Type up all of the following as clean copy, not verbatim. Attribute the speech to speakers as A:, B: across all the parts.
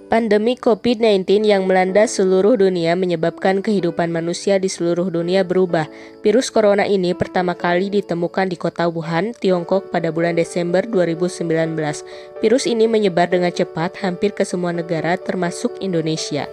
A: Pandemi COVID-19 yang melanda seluruh dunia menyebabkan kehidupan manusia di seluruh dunia berubah. Virus corona ini pertama kali ditemukan di kota Wuhan, Tiongkok pada bulan Desember 2019. Virus ini menyebar dengan cepat hampir ke semua negara termasuk Indonesia.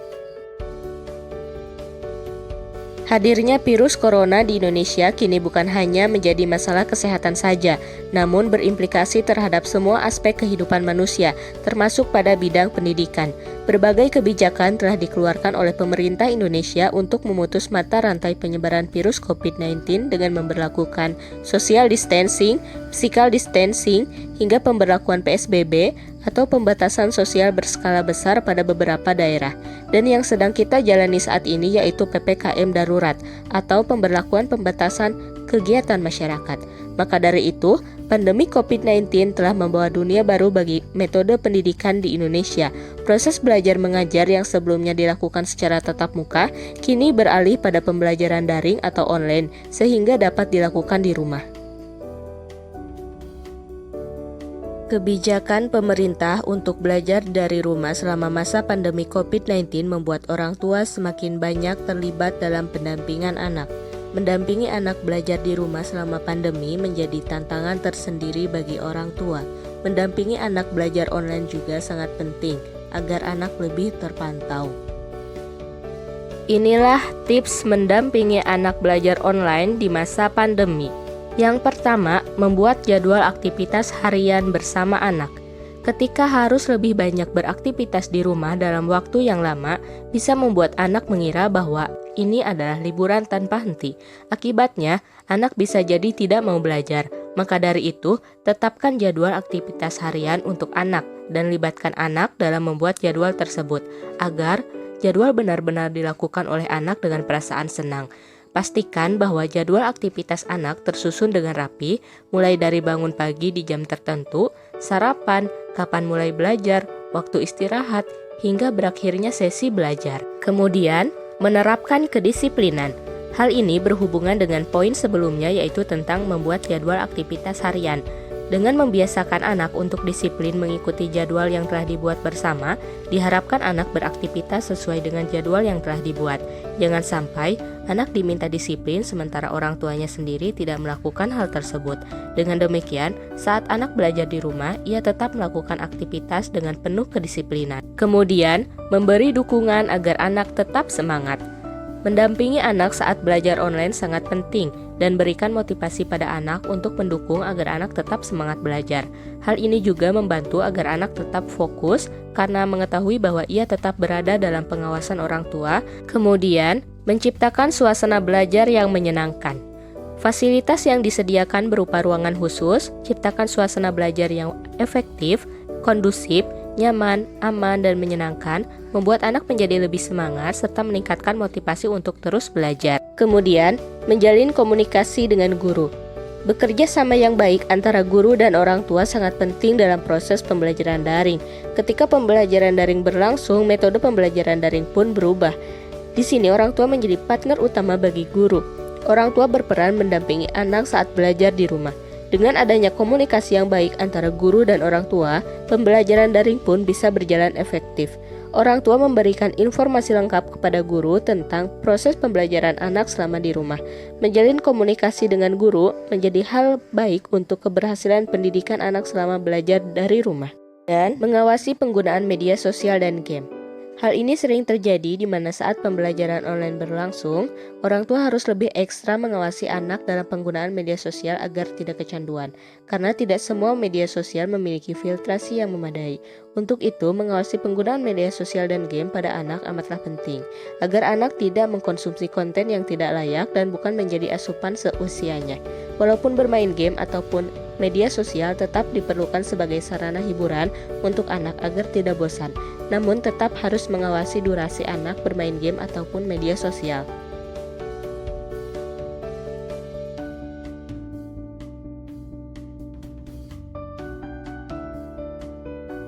A: Hadirnya virus corona di Indonesia kini bukan hanya menjadi masalah kesehatan saja, namun berimplikasi terhadap semua aspek kehidupan manusia, termasuk pada bidang pendidikan. Berbagai kebijakan telah dikeluarkan oleh pemerintah Indonesia untuk memutus mata rantai penyebaran virus COVID-19 dengan memberlakukan social distancing, physical distancing, hingga pemberlakuan PSBB atau pembatasan sosial berskala besar pada beberapa daerah. Dan yang sedang kita jalani saat ini yaitu PPKM darurat atau pemberlakuan pembatasan kegiatan masyarakat. Maka dari itu, pandemi COVID-19 telah membawa dunia baru bagi metode pendidikan di Indonesia. Proses belajar mengajar yang sebelumnya dilakukan secara tatap muka, kini beralih pada pembelajaran daring atau online, sehingga dapat dilakukan di rumah. Kebijakan pemerintah untuk belajar dari rumah selama masa pandemi COVID-19 membuat orang tua semakin banyak terlibat dalam pendampingan anak. Mendampingi anak belajar di rumah selama pandemi menjadi tantangan tersendiri bagi orang tua. Mendampingi anak belajar online juga sangat penting agar anak lebih terpantau. Inilah tips mendampingi anak belajar online di masa pandemi. Yang pertama, membuat jadwal aktivitas harian bersama anak. Ketika harus lebih banyak beraktivitas di rumah dalam waktu yang lama, bisa membuat anak mengira bahwa ini adalah liburan tanpa henti. Akibatnya, anak bisa jadi tidak mau belajar. Maka dari itu, tetapkan jadwal aktivitas harian untuk anak dan libatkan anak dalam membuat jadwal tersebut, agar jadwal benar-benar dilakukan oleh anak dengan perasaan senang. Pastikan bahwa jadwal aktivitas anak tersusun dengan rapi, mulai dari bangun pagi di jam tertentu, sarapan, kapan mulai belajar, waktu istirahat, hingga berakhirnya sesi belajar. Kemudian, menerapkan kedisiplinan. Hal ini berhubungan dengan poin sebelumnya yaitu tentang membuat jadwal aktivitas harian. Dengan membiasakan anak untuk disiplin mengikuti jadwal yang telah dibuat bersama, diharapkan anak beraktivitas sesuai dengan jadwal yang telah dibuat. Jangan sampai anak diminta disiplin sementara orang tuanya sendiri tidak melakukan hal tersebut. Dengan demikian, saat anak belajar di rumah, ia tetap melakukan aktivitas dengan penuh kedisiplinan. Kemudian, memberi dukungan agar anak tetap semangat. Mendampingi anak saat belajar online sangat penting dan berikan motivasi pada anak untuk mendukung agar anak tetap semangat belajar. Hal ini juga membantu agar anak tetap fokus karena mengetahui bahwa ia tetap berada dalam pengawasan orang tua. Kemudian, menciptakan suasana belajar yang menyenangkan. Fasilitas yang disediakan berupa ruangan khusus, ciptakan suasana belajar yang efektif, kondusif, nyaman, aman, dan menyenangkan, membuat anak menjadi lebih semangat serta meningkatkan motivasi untuk terus belajar. Kemudian, menjalin komunikasi dengan guru. Bekerja sama yang baik antara guru dan orang tua sangat penting dalam proses pembelajaran daring. Ketika pembelajaran daring berlangsung, metode pembelajaran daring pun berubah. Di sini orang tua menjadi partner utama bagi guru. Orang tua berperan mendampingi anak saat belajar di rumah. Dengan adanya komunikasi yang baik antara guru dan orang tua, pembelajaran daring pun bisa berjalan efektif. Orang tua memberikan informasi lengkap kepada guru tentang proses pembelajaran anak selama di rumah. Menjalin komunikasi dengan guru menjadi hal baik untuk keberhasilan pendidikan anak selama belajar dari rumah. Dan mengawasi penggunaan media sosial dan game. Hal ini sering terjadi di mana saat pembelajaran online berlangsung, orang tua harus lebih ekstra mengawasi anak dalam penggunaan media sosial agar tidak kecanduan, karena tidak semua media sosial memiliki filtrasi yang memadai. Untuk itu, mengawasi penggunaan media sosial dan game pada anak amatlah penting, agar anak tidak mengkonsumsi konten yang tidak layak dan bukan menjadi asupan seusianya. Walaupun bermain game ataupun media sosial tetap diperlukan sebagai sarana hiburan untuk anak agar tidak bosan, namun tetap harus mengawasi durasi anak bermain game ataupun media sosial.